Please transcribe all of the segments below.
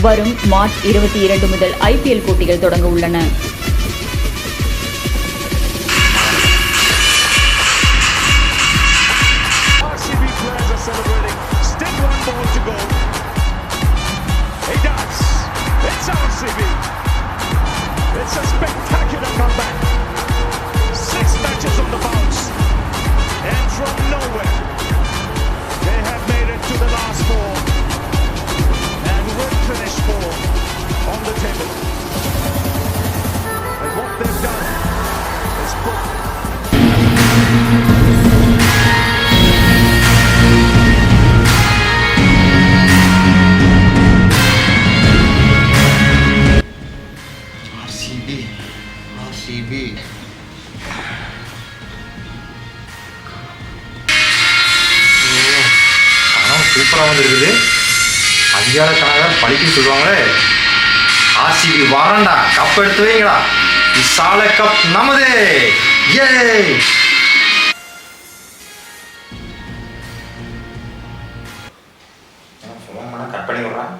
வரும் மார்ச் 22 முதல் IPL போட்டிகள் தொடங்க உள்ளன. It's a spectacular comeback. 6 matches on the bounce, and from nowhere, they have made it to the last 4, and will finish 4 on the table. And what they've done is put RCB பணம் சூப்பராக வந்துருக்குது. அதிகார கணக்காக பழிக்குன்னு சொல்லுவாங்களே. RCB வரண்டா, cup எடுத்து வைங்களா. விசால cup நமதே. ஏ phone பண்ண கட் பண்ணி விட்றான்.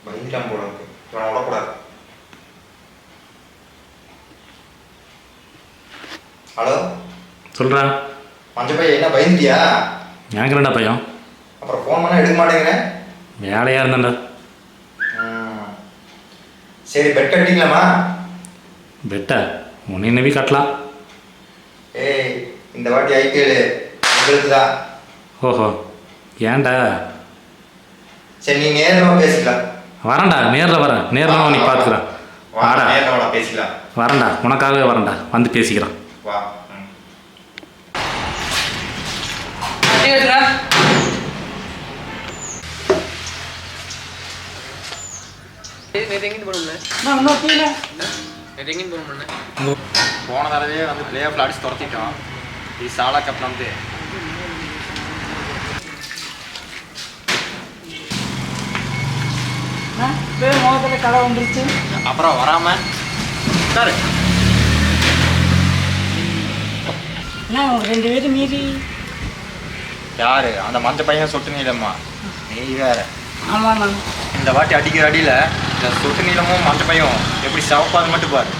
பயந்துட்டான் போல இருக்கு. இவனை விடக்கூடாது. ஹலோ சொல்கிறா. மஞ்சள் பையன் என்ன பயந்துட்டியா? எனக்கு ரெண்டா பையன். அப்புறம் ஃபோன் பண்ணால் எடுக்க மாட்டேங்கிறேன். வேலையாக இருந்தேன்டா. சரி, பெட் கட்டிங்களாம்மா? பெட்டா உன்னை நம்பி கட்டலாம். ஏய், இந்த வாட்டி IPL உங்களுக்கு தான். ஓஹோ, ஏன்டா? சரி, நீ நேரில் பேசிக்கலாம். வரேன்டா, நேரில் வரேன். நேரில் நீ பார்த்துக்கிறேன். வாடா, நேரில் வாடா, பேசிக்கலாம். வரேன்டா, உனக்காகவே வரேன்டா, வந்து பேசிக்கிறேன். வா. போன தடவையே வந்து பிளே ஆஃப்ல அடிச்சு துரத்திட்டோம். இது சாலா கப் வந்து கடை வந்துருச்சு. அப்புறம் வராம சார் என்ன 2 பேரும் மீறி யாரு? அந்த மஞ்சள் பையன் சொட்டு நீளம்மா. நீ வேற. ஆமாண்ணா. இந்த வாட்டி அடிக்கிற அடியில் இந்த சொட்டு நீளமும் மஞ்சள் பையன் எப்படி சவப்பாது மட்டும் பாரு.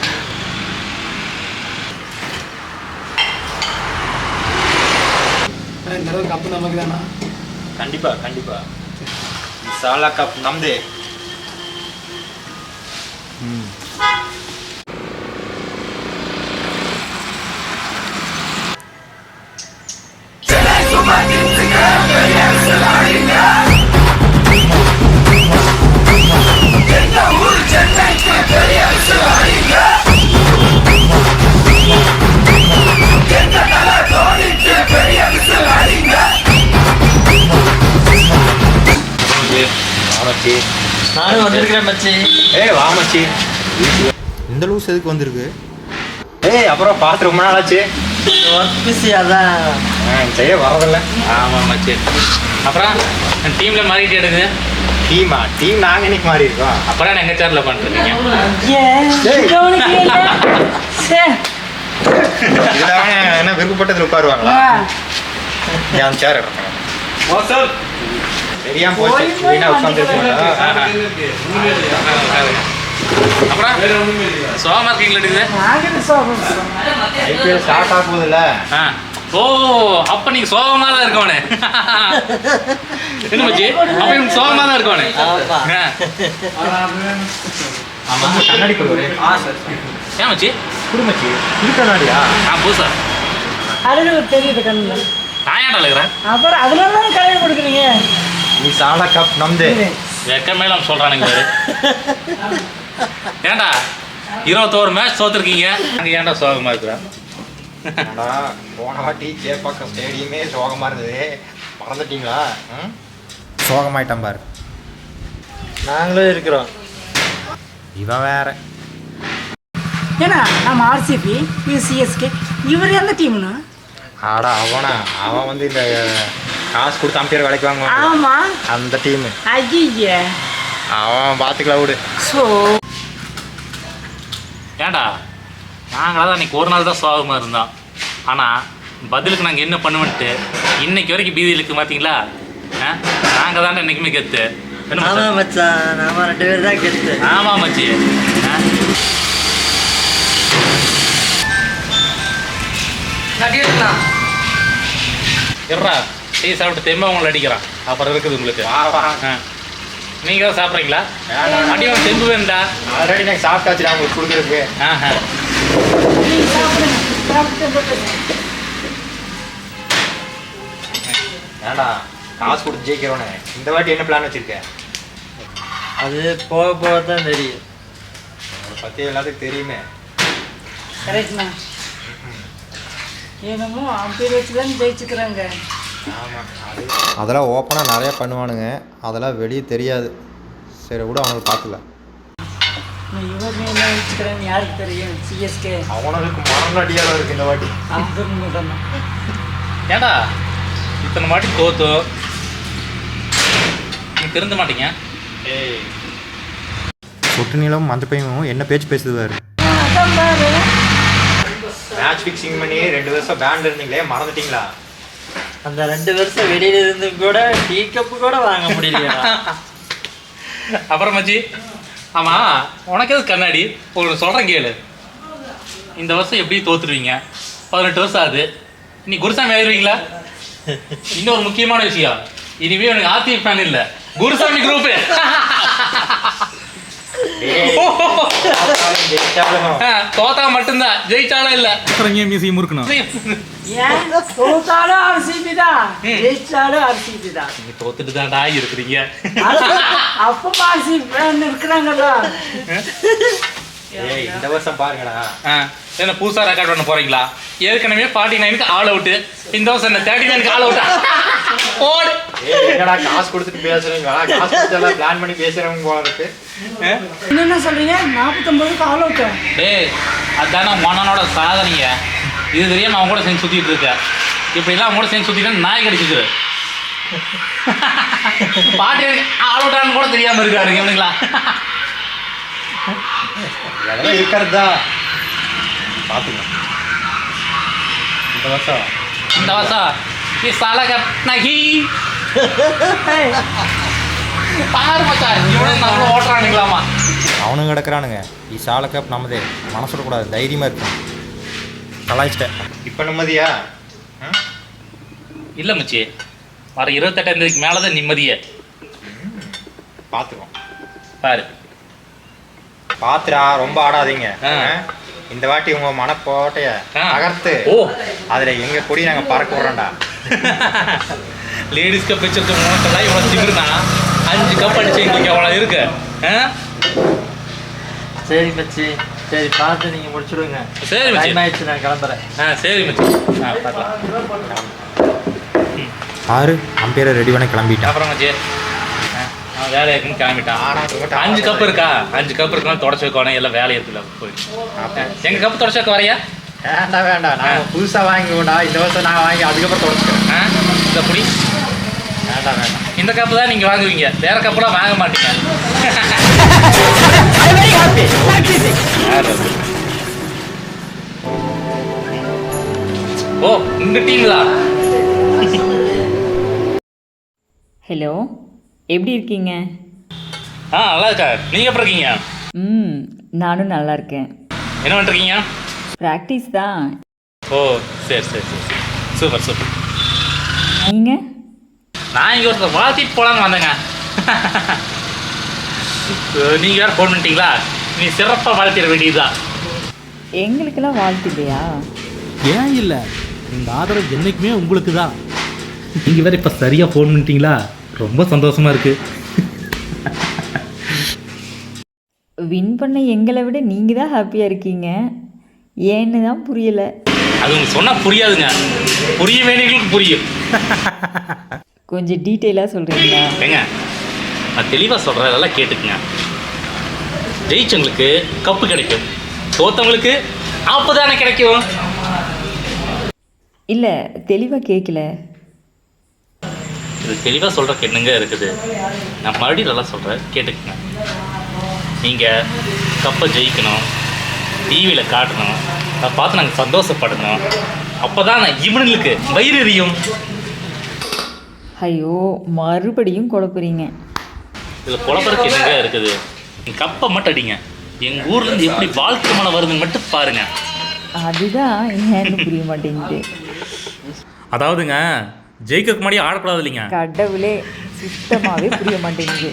இந்த தடவை கப்பு நமக்கு தானா? கண்டிப்பா கண்டிப்பா. சாலா கப் நம்தே. நானும் வந்திருக்கிறேன் மச்சி. ஏய் வா மச்சி. இந்த லூஸ் எதுக்கு வந்திருக்கு? ஏய் அப்புறம் பார்த்து ரொம்ப நாள் ஆச்சு. பிஸி அதான் செய்ய வரதில்ல. ஆமாம் மச்சி. அப்புறம் டீமில் மாறிட்டு எடுக்குது. டீம் நாங்கள் இன்னைக்கு மாறி இருக்கோம். அப்புறம் எங்கள் சேரில் பண்ணுறீங்க. இதில் என்ன விருப்பப்பட்டதில் உட்காருவாங்களா? என் சேர் எடுக்கணும். தெரியாம போச்சு. அப்புறம் சோகமாக இருக்கீங்களா எடுக்குது? IPL ஸ்டார்ட் ஆகுதுல்ல. ஓ, அப்போ நீங்கள் சோகமாக தான் இருக்கவனே. என்ன மச்சி? அப்போ இவங்க சோகமாக தான் இருக்கவனே. ஆமாம், கண்ணாடி கொடு. ஏன் மச்சி? குடுமச்சி இது கண்ணாடியா? புதுசா அதுல தெரியுது கண்ணு. நான் ஏன்டா இருக்கிறேன்? அப்புறம் அதனால தான் கடையில் கொடுக்குறீங்க. நீ சாலா கப் நம்தே. வெக்கமே நம்ம சொல்கிறானுங்க பாரு. ஏன்டா 21 மேட்ச் தோத்துருக்கீங்க, அங்கே ஏன்டா சோகமாக இருக்கிறேன்? போன வாட்டி சேப்பாக்கம் ஸ்டேடியமே சோகமாக இருந்தது, மறந்துட்டீங்களா? சோகமாயிட்டான் பாரு. நாங்களும் இருக்கிறோம். இவன் வேற. ஏன்னா நம்ம RCB CSK இவர் எந்த டீம்னு? ஆடா அவன் வந்து இந்த காசு கொடுத்து அம்பையர் வேலைக்கு வாங்குவான். ஆமா, அந்த டீமு. ஐயா அவன் பார்த்துக்கலாம் விடு. ஸோ ஏன்டா நாங்களாக தான் அன்றைக்கி ஒரு நாள் தான் சோகமாக இருந்தோம். ஆனால் பதிலுக்கு நாங்கள் என்ன பண்ணுவோன்ட்டு இன்னைக்கு வரைக்கும் பீதியில் இருக்குது பார்த்தீங்களா? நாங்கள் தானே என்றைக்குமே கெத்து. ஆமாம் மச்சான், நாம 2 பேர் தான் கெத்து. ஆமாம் மச்சி. இருறா டீ சாப்பிட்டு தெம்ப உங்களை அடிக்கிறான். அப்புறம் இருக்குது உங்களுக்கு. நீங்கள் தான் சாப்பிட்றீங்களா? அடியும் தெம்பு வேண்டா. ஆல்ரெடி எனக்கு சாப்பிட்டாச்சு நான் உங்களுக்கு கொடுக்குறதுக்கு. ஏண்டா காசு கொடுத்து ஜெயிக்கிறோன்னு இந்த வாட்டி என்ன பிளான் வச்சுருக்கேன்? அது போக போக தான் தெரியும். அதை பற்றி எல்லாத்துக்கும் தெரியுமே. கரெக்ட்ண்ணா. என்னமோ அம்பேர் வச்சு தான் ஜெயிச்சுக்கிறாங்க. ஆமாம், அது அதெல்லாம் ஓப்பனாக நிறையா பண்ணுவானுங்க, அதெல்லாம் வெளியே தெரியாது. சரி விட அவனுக்கு பார்த்துக்கலாம். இவர் என்ன வச்சுக்கிறேன்னு யாருக்கு தெரியும்? சிஎஸ்கே அவனுக்கு மரண அடியாளம் இருக்குது இந்த வாட்டி. அது ஏண்டா இத்தனை வாட்டி தோத்து நீங்கள் திருந்த மாட்டீங்க? ஏய், சொட்டு நீளம் மந்த பையனும் என்ன பேச்சு பேசுவார். மேட்ச் ஃபிக்ஸிங் பண்ணி 2 வருஷம் பேண்ட் இருந்தீங்களே, மறந்துட்டீங்களா? அந்த 2 வருஷம் வெளியில இருந்து கூட டீ கப்பு கூட வாங்க முடியலையா? அப்புறம் மச்சி, ஆமாம் உனக்கு எது கண்ணாடி? உங்களுக்கு சொல்கிறேன் கேளு. இந்த வருஷம் எப்படி தோத்துருவீங்க? 18 வருஷம் ஆகுது. நீ குருசாமி ஆயிடுவீங்களா? இன்னொரு முக்கியமான விஷயம், இனிமே எனக்கு ஆர்த்தி ஃபேன் இல்லை, குருசாமி குரூப்பு. தோத்தா மட்டும்தான், ஜெயிச்சாலும் இல்லை. ஏன் தோத்தாலும் ஆர்சிபி தான், ஜெயிச்சாலும் ஆர்சிபி தான். நீங்க தோத்துட்டு தான்டா இருக்கிறீங்க. அப்போ ஆர்சிபி ஃபேன் இருக்கிறாங்கல்ல. ஏய், இந்த வருஷம் பாருங்கடா. என்ன புதுசாக ரெக்கார்ட் பண்ண போறீங்களா? ஏற்கனவே 49க்கு ஆல் அவுட்டு, இந்த வருஷம் என்ன 39க்கு ஆல் அவுட்டா? போடு. என்னடா காசு கொடுத்துட்டு பேசுறீங்களா? காசு கொடுத்து பிளான் பண்ணி பேசுறவங்க போல இருக்கு. என்ன சொல்றீங்க? 49க்கு ஆல் அவுட். டேய், அதான மன்னனோட சாதனைங்க. இது தெரியாம அவன் கூட சேர்ந்து சுத்திட்டு இருக்க. இப்படிலாம் அவன் கூட சேர்ந்து சுத்திட்டு நாய் கடிச்சிருக்கு. பாட்டி ஆல் அவுட்டான்னு கூட தெரியாம இருக்காரு இவனுங்களா? அதெல்லாம் இருக்கிறது தான். பார்த்துக்கலாம் இந்த வருஷம் சாலக நகி பாரு மச்சான், இவனும் நம்மள ஓட்டுறானுங்களாமா. அவனுங்க கிடக்குறானுங்க. சால கப் நமதே, மனசு விடக்கூடாது, தைரியமாக இருக்கும். கலாய்ச்சிட்டேன். இப்போ நிம்மதியா? இல்லை மச்சி, வர 28ஆம் தேதிக்கு மேலே தான் நிம்மதியே. பார்த்துக்கோம். பாரு பார்த்துடா, ரொம்ப ஆடாதீங்க. இந்த வாட்டி உங்க மனக்கோட்டைய நகர்த்து. அதுல எங்க கொடி நாங்க பறக்க விடுறோம்டா. லேடிஸ் கப் வச்சிருக்க உனக்கெல்லாம் இவ்வளோ திமிருனா 5 கப் அடிச்சு எங்களுக்கு எவ்வளோ இருக்கு. சரி மச்சி, சரி பார்த்து நீங்கள் முடிச்சுடுங்க. சரி மச்சி, டைம் ஆயிடுச்சு, நான் கிளம்புறேன். சரி மச்சி, பார்க்கலாம். 6 அம்பேரை ரெடி பண்ண கிளம்பிட்டேன். அப்புறம் மச்சி வேலை இருக்குன்னு கிளம்பிட்டான். 5 கப் இருக்கா? 5 கப் இருக்குன்னு தொடச்சி வைக்கணும். எல்லாம் வேலை இருக்குல்ல போயிடுச்சு. எங்கள் கப்பு தொடச்சி வைக்க வரையா? வேண்டாம் வேண்டாம், நான் புதுசாக வாங்கிக்கோடா. இந்த வருஷம் நான் வாங்கி அதுக்கப்புறம் தொடச்சிக்கிறேன். இந்த புடி வேண்டாம் வேண்டாம், இந்த கப்பு தான் நீங்கள் வாங்குவீங்க, வேற கப்புலாம் வாங்க மாட்டீங்க. ஓ, இந்த டீங்களா? ஹலோ, எப்படி இருக்கீங்க? நல்லா இருக்கா. நீங்கள் எப்படி இருக்கீங்க? நானும் நல்லா இருக்கேன். என்ன பண்ணுறீங்க? ப்ராக்டிஸ் தான். ஓ, சரி சரி சரி, சூப்பர் சூப்பர். நீங்கள்? நான் இங்கே ஒருத்தர் வாழ்த்திட்டு போகலான்னு வந்தேங்க. நீங்கள் யாரும் ஃபோன் பண்ணிட்டீங்களா? நீ சிறப்பாக வாழ்த்திட வேண்டியதுதான். எங்களுக்கெல்லாம் வாழ்த்து இல்லையா? ஏன் இல்லை, இந்த ஆதரவு என்றைக்குமே உங்களுக்கு தான். நீங்கள் வேறு இப்போ சரியாக ஃபோன் பண்ணிட்டீங்களா? ரொம்ப சந்தோஷமாக இருக்குது. வின் பண்ண எங்களை விட நீங்கள் தான் ஹாப்பியாக இருக்கீங்க. ஏன்னு தான் புரியலை. அது உங்களுக்கு சொன்னால் புரியாதுங்க, புரிய வேண்டியவங்களுக்கு புரியும். கொஞ்சம் டீட்டெயிலாக சொல்கிறீங்களா? ஏங்க, நான் தெளிவாக சொல்கிறேன், அதெல்லாம் கேட்டுக்குங்க. ஜெயிச்சவங்களுக்கு கப்பு கிடைக்கும், தோத்தவங்களுக்கு ஆப்பு தானே கிடைக்கும். இல்லை, தெளிவாக கேட்கல. இது தெளிவாக சொல்கிறக்கு என்னங்க இருக்குது? நான் மறுபடியும் நல்லா சொல்கிறேன், கேட்டுக்குங்க. நீங்கள் கப்பை ஜெயிக்கணும், டிவியில் காட்டணும், அதை பார்த்து நாங்கள் சந்தோஷப்படணும். அப்போ தான் இவனுங்களுக்கு வயிறு எரியும். ஐயோ மறுபடியும் குழப்புறீங்க. இதில் குழப்பறதுக்கு என்னங்க இருக்குது? கப்பை மட்டும் அடிங்க. எங்கள் ஊர்லேருந்து எப்படி வாழ்க்கை மழை வருதுன்னு மட்டும் பாருங்க. அதுதான் ஏன்னு புரிய மாட்டேங்குது. அதாவதுங்க ஜெயிக்கிறதுக்கு முன்னாடி ஆடக்கூடாது இல்லைங்க. கடவுளே சுத்தமாகவே புரிய மாட்டேங்குது.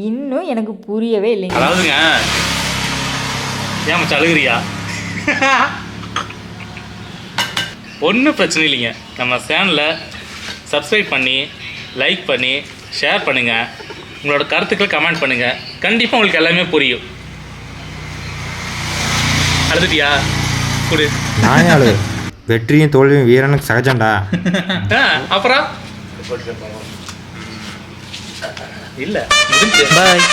இன்னும் எனக்கு புரியவே இல்லைங்க. அதாவதுங்க ஏன் மச்சான் அழுகுறியா? ஒன்றும் பிரச்சனை இல்லைங்க. நம்ம சேனலை சப்ஸ்கிரைப் பண்ணி லைக் பண்ணி ஷேர் பண்ணுங்கள். உங்களோட கருத்துக்களை கமெண்ட் பண்ணுங்கள். கண்டிப்பாக உங்களுக்கு எல்லாமே புரியும். அழுதுட்டியா? கொடு. நான் ஆளு வெற்றியும் தோல்வியும் வீரனுக்கு சகஜம்டா. அப்புறம் இல்லை முடிஞ்சு. பாய்.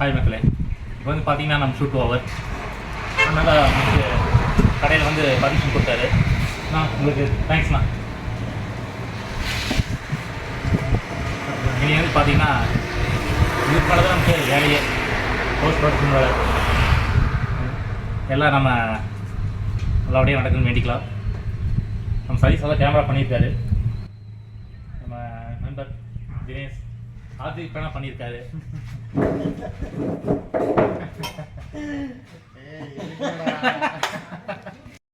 ஹாய் மக்களே, இப்போ வந்து பார்த்தீங்கன்னா நம்ம ஷூட் ஓவர். அதனால் நமக்கு கடையில் வந்து பர்மிஷன் கொடுத்தாரு. உங்களுக்கு தேங்க்ஸ்ண்ணா. இனி வந்து பார்த்தீங்கன்னா இதுக்கு மேலே தான் நமக்கு வேலையே. போஸ்ட் ப்ரொடக்ஷன் வேலை எல்லாம் நம்ம நல்லபடியாக நடக்குதுன்னு வேண்டிக்கலாம். நம்ம சதீஷ் எல்லாம் கேமரா பண்ணியிருக்காரு. நம்ம நண்பர் தினேஷ் ஆர்த்தி பேனா பண்ணியிருக்காரு.